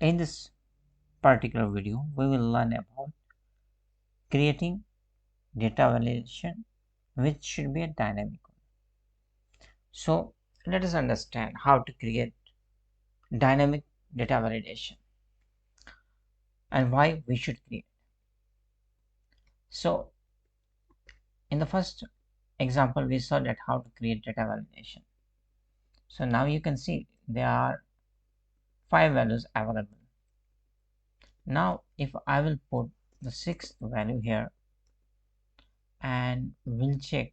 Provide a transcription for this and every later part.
In this particular video, we will learn about creating data validation, which should be a dynamic one. So let us understand how to create dynamic data validation and why we should create. So in the first example, we saw that how to create data validation. So now you can see there are 5 values available. Now if I will put the 6th value here and we'll check,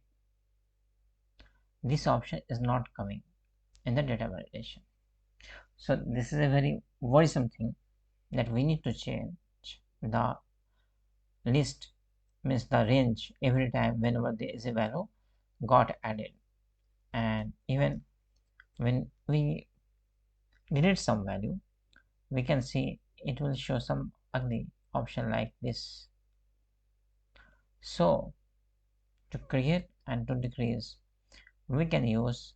this option is not coming in the data validation. So this is a very worrisome thing that we need to change the list, means the range, every time whenever there is a value got added. And even when we delete some value, we can see it will show some ugly option like this. So to create and to decrease, we can use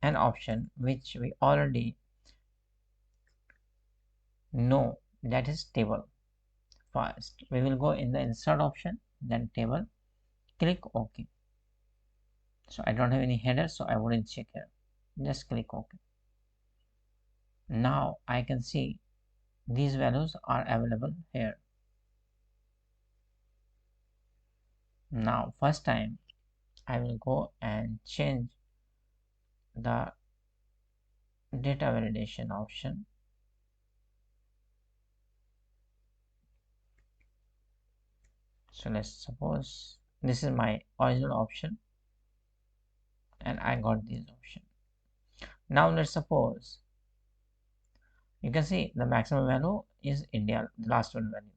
an option which we already know, that is table. First we will go in the insert option, then table, click OK. So I don't have any header, so I wouldn't check here, just click OK. Now I can see these values are available here. Now first time I will go and change the data validation option. So let's suppose this is my original option and I got this option. Now let's suppose, you can see the maximum value is India, the last one value.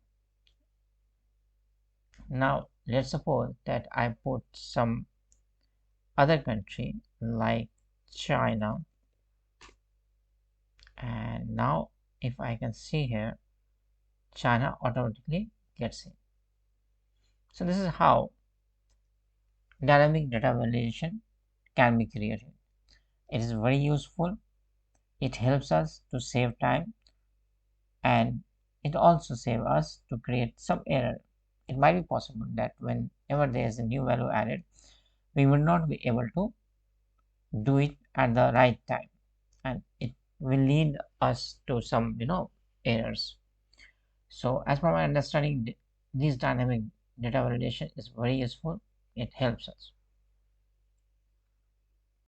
Now let's suppose that I put some other country like China, and now if I can see here, China automatically gets in. So this is how dynamic data validation can be created. It is very useful. It helps us to save time, and it also saves us to create some error. It might be possible that whenever there is a new value added, we will not be able to do it at the right time, and it will lead us to some errors. So as per my understanding, this dynamic data validation is very useful. It helps us.